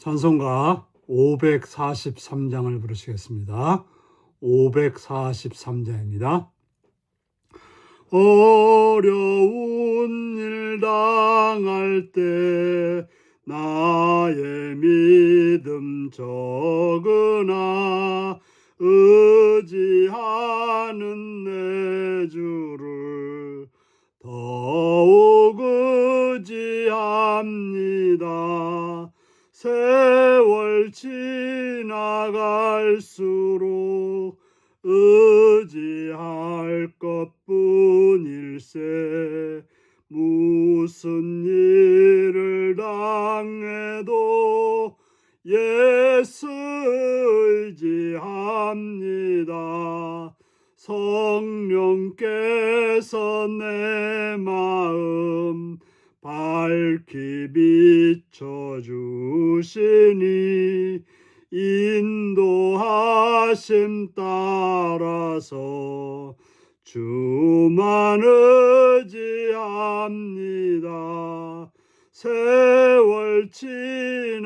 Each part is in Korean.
찬송가 543장을 부르시겠습니다. 543장입니다. 어려운 일 당할 때 나의 믿음 적으나 의지하는 내 주를 더욱 의지합니다. 세월 지나갈수록 의지할 것뿐일세. 무슨 일을 당해도 예수 의지합니다. 성령께서 내 마음 밝히 비춰주시니 인도하심 따라서 주만 의지합니다. 세월 지나갈수록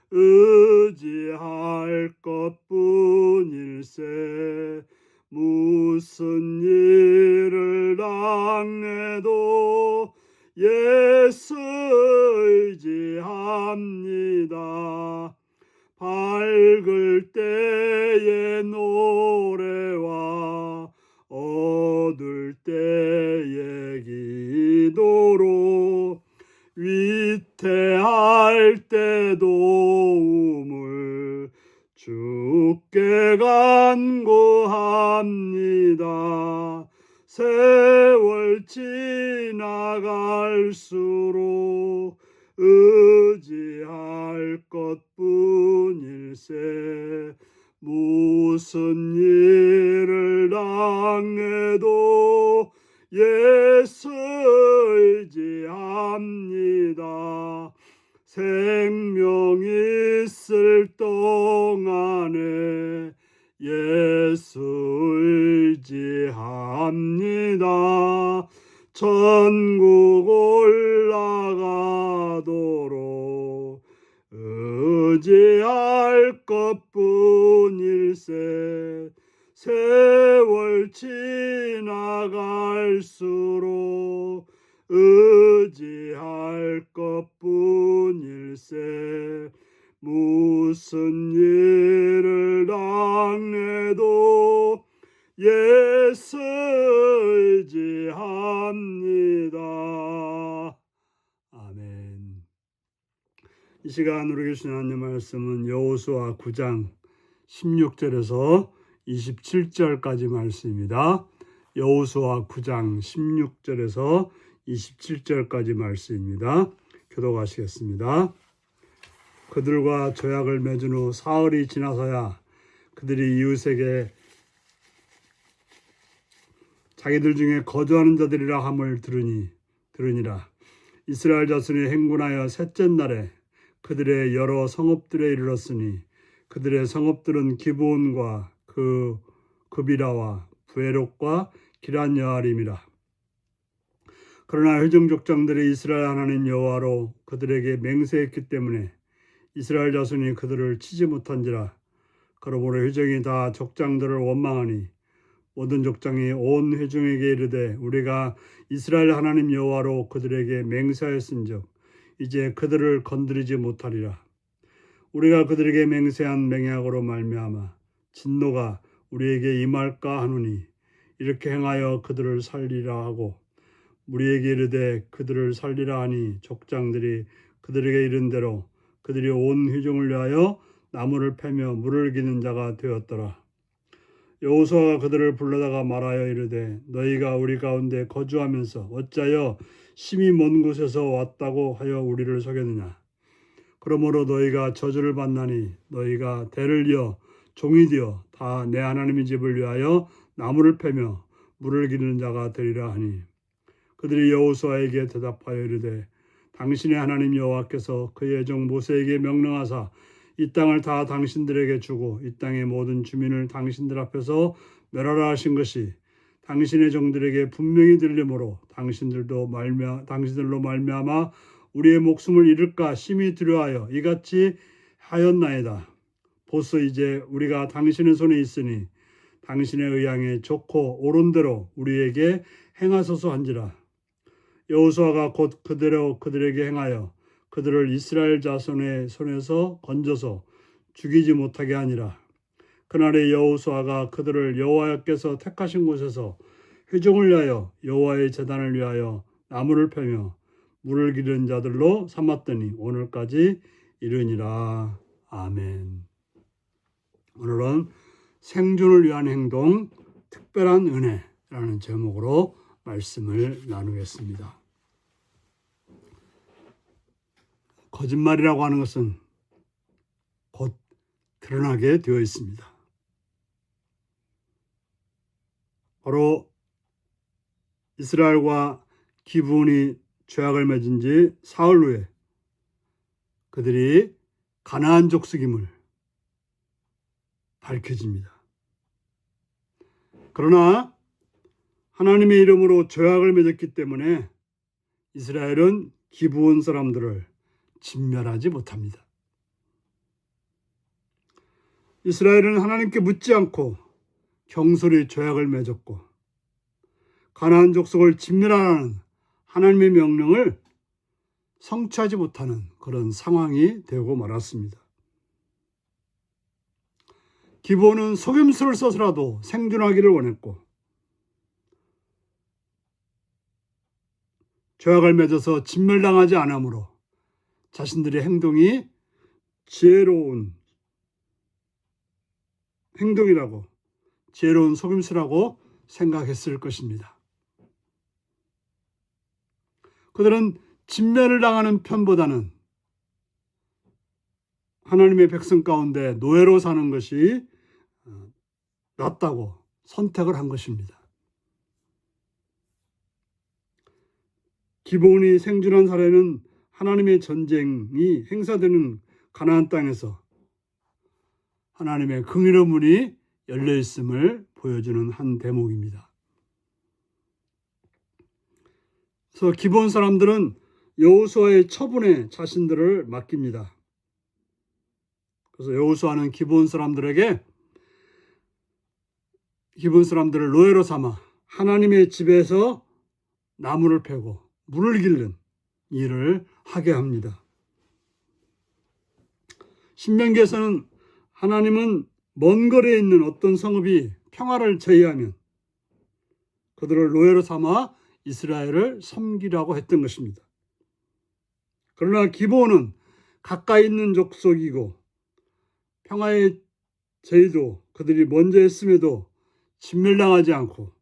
의지할 것뿐일세. 무슨 일을 당해도 예수 의지합니다. 밝을 때의 노래와 어두울 때의 기도로 위태할 때 도움을 주께 간구합니다. 세월 지나갈수록 의지할 것뿐일세. 무슨 일을 당해도 예수 의지합니다. 생명 있을 동안에 예수 의지합니다. 천국 올라가도록 의지할 것뿐일세. 세월 지나갈수록 의지할 것뿐일세. 무슨 일을 당해도 예수 의지합니다. 아멘. 이 시간 우리 주신 하나님 말씀은 여호수아 9장 16절에서 27절까지 말씀입니다. 여호수아 9장 16절에서 27절까지 말씀입니다. 교독하시겠습니다. 그들과 조약을 맺은 후 사흘이 지나서야 그들이 이웃에게 자기들 중에 거주하는 자들이라 함을 들으니라. 이스라엘 자손이 행군하여 셋째 날에 그들의 여러 성읍들에 이르렀으니 그들의 성읍들은 기브온과 그 그비라와 부에롯과 기럇여아림이라. 그러나 회중 족장들이 이스라엘 하나님 여호와로 그들에게 맹세했기 때문에 이스라엘 자손이 그들을 치지 못한지라. 그러므로 회중이 다 족장들을 원망하니 모든 족장이 온 회중에게 이르되 우리가 이스라엘 하나님 여호와로 그들에게 맹세하였은즉 이제 그들을 건드리지 못하리라. 우리가 그들에게 맹세한 맹약으로 말미암아 진노가 우리에게 임할까 하노니 이렇게 행하여 그들을 살리라 하고 우리에게 이르되 그들을 살리라 하니 족장들이 그들에게 이른 대로 그들이 온 회중을 위하여 나무를 패며 물을 기는 자가 되었더라. 여호수아가 그들을 불러다가 말하여 이르되 너희가 우리 가운데 거주하면서 어찌하여 심히 먼 곳에서 왔다고 하여 우리를 속였느냐. 그러므로 너희가 저주를 받나니 너희가 대를 이어 종이 되어 다 내 하나님의 집을 위하여 나무를 패며 물을 기르는 자가 되리라 하니 그들이 여호수아에게 대답하여 이르되 당신의 하나님 여호와께서 그의 종 모세에게 명령하사 이 땅을 다 당신들에게 주고 이 땅의 모든 주민을 당신들 앞에서 멸하라 하신 것이 당신의 종들에게 분명히 들리므로 당신들로 말미암아 우리의 목숨을 잃을까 심히 두려워하여 이같이 하였나이다. 보소 이제 우리가 당신의 손에 있으니 당신의 의향에 좋고 옳은 대로 우리에게 행하소서 한지라. 여호수아가 곧 그대로 그들에게 행하여 그들을 이스라엘 자손의 손에서 건져서 죽이지 못하게 하니라. 그날에 여호수아가 그들을 여호와께서 택하신 곳에서 회중을 위하여 여호와의 제단을 위하여 나무를 펴며 물을 기른 자들로 삼았더니 오늘까지 이르니라. 아멘. 오늘은 생존을 위한 행동, 특별한 은혜라는 제목으로 말씀을 나누겠습니다. 거짓말이라고 하는 것은 곧 드러나게 되어 있습니다. 바로 이스라엘과 기브온이 죄악을 맺은 지 사흘 후에 그들이 가나안 족속임을 밝혀집니다. 그러나 하나님의 이름으로 죄악을 맺었기 때문에 이스라엘은 기브온 사람들을 진멸하지 못합니다. 이스라엘은 하나님께 묻지 않고 경솔히 죄악을 맺었고 가나안 족속을 진멸하라는 하나님의 명령을 성취하지 못하는 그런 상황이 되고 말았습니다. 기브온은 속임수를 써서라도 생존하기를 원했고 죄악을 맺어서 진멸당하지 않으므로 자신들의 행동이 지혜로운 행동이라고 지혜로운 속임수라고 생각했을 것입니다. 그들은 진멸을 당하는 편보다는 하나님의 백성 가운데 노예로 사는 것이 낫다고 선택을 한 것입니다. 기브온이 생존한 사례는 하나님의 전쟁이 행사되는 가나안 땅에서 하나님의 긍휼의 문이 열려 있음을 보여주는 한 대목입니다. 그래서 기브온 사람들은 여호수아의 처분에 자신들을 맡깁니다. 그래서 여호수아는 기브온 사람들을 노예로 삼아 하나님의 집에서 나무를 패고 물을 기르는 일을 하게 합니다. 신명기에서는 하나님은 먼 거리에 있는 어떤 성읍이 평화를 제의하면 그들을 노예로 삼아 이스라엘을 섬기라고 했던 것입니다. 그러나 기브온은 가까이 있는 족속이고 평화의 제의도 그들이 먼저 했음에도 진멸당하지 않고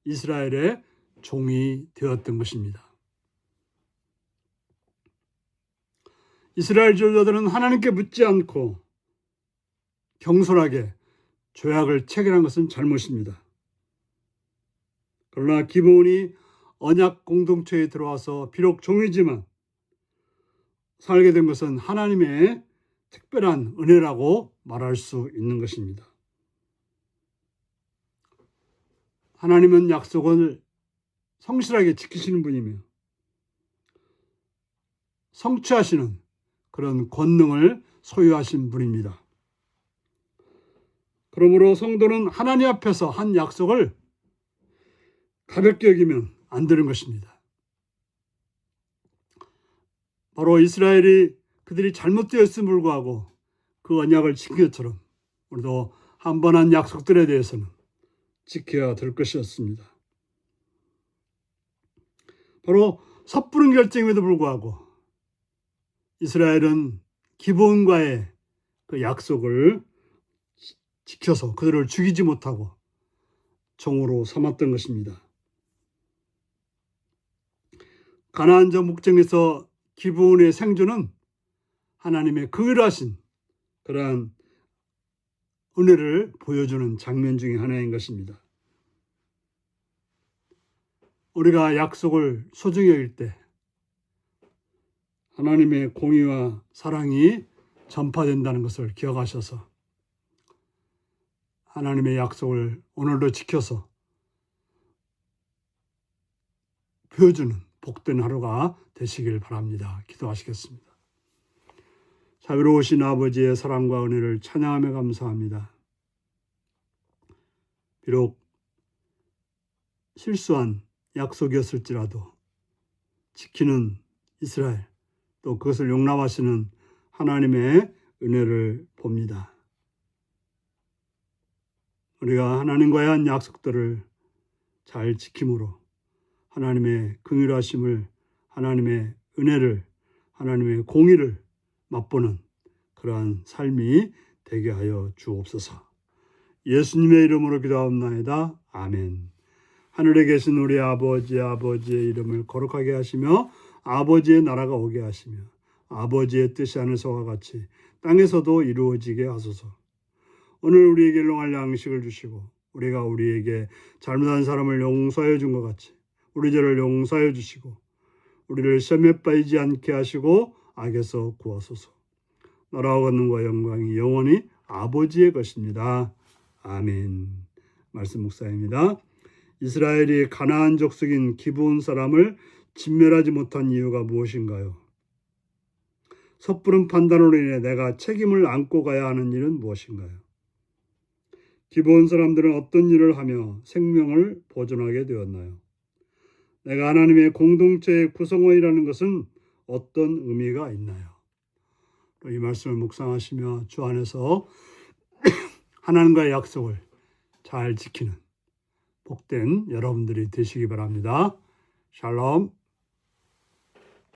이스라엘의 종이 되었던 것입니다. 이스라엘 지도자들은 하나님께 묻지 않고 경솔하게 죄악을 체결한 것은 잘못입니다. 그러나 기브온이 언약 공동체에 들어와서 비록 종이지만 살게 된 것은 하나님의 특별한 은혜라고 말할 수 있는 것입니다. 하나님은 약속을 성실하게 지키시는 분이며 성취하시는 그런 권능을 소유하신 분입니다. 그러므로 성도는 하나님 앞에서 한 약속을 가볍게 여기면 안 되는 것입니다. 바로 이스라엘이 그들이 잘못되었음에 불구하고 그 언약을 지킨 것처럼 우리도 한 번 한 약속들에 대해서는 지켜야 될 것이었습니다. 바로 섣부른 결정임에도 불구하고 이스라엘은 기브온과의 그 약속을 지켜서 그들을 죽이지 못하고 종으로 삼았던 것입니다. 가나안 정복전에서 기브온의 생존은 하나님의 긍휼하신 그러한 은혜를 보여주는 장면 중에 하나인 것입니다. 우리가 약속을 소중히 여길 때 하나님의 공의와 사랑이 전파된다는 것을 기억하셔서 하나님의 약속을 오늘도 지켜서 보여주는 복된 하루가 되시길 바랍니다. 기도하시겠습니다. 자비로우신 아버지의 사랑과 은혜를 찬양하며 감사합니다. 비록 실수한 약속이었을지라도 지키는 이스라엘, 또 그것을 용납하시는 하나님의 은혜를 봅니다. 우리가 하나님과의 한 약속들을 잘 지킴으로 하나님의 긍휼하심을, 하나님의 은혜를, 하나님의 공의를 맛보는 그러한 삶이 되게 하여 주옵소서. 예수님의 이름으로 기도하옵나이다. 아멘. 하늘에 계신 우리 아버지의 이름을 거룩하게 하시며 아버지의 나라가 오게 하시며 아버지의 뜻이 하늘서와 같이 땅에서도 이루어지게 하소서. 오늘 우리에게 일용할 양식을 주시고 우리가 우리에게 잘못한 사람을 용서해 준 것 같이 우리 죄를 용서해 주시고 우리를 시험에 빠지지 않게 하시고 악에서 구하소서. 나라와 권능과 영광이 영원히 아버지의 것입니다. 아멘. 말씀 묵상입니다. 이스라엘이 가나안 족속인 기브온 사람을 진멸하지 못한 이유가 무엇인가요? 섣부른 판단으로 인해 내가 책임을 안고 가야 하는 일은 무엇인가요? 기브온 사람들은 어떤 일을 하며 생명을 보존하게 되었나요? 내가 하나님의 공동체의 구성원이라는 것은 어떤 의미가 있나요? 이 말씀을 묵상하시며 주 안에서 하나님과의 약속을 잘 지키는 복된 여러분들이 되시기 바랍니다. 샬롬.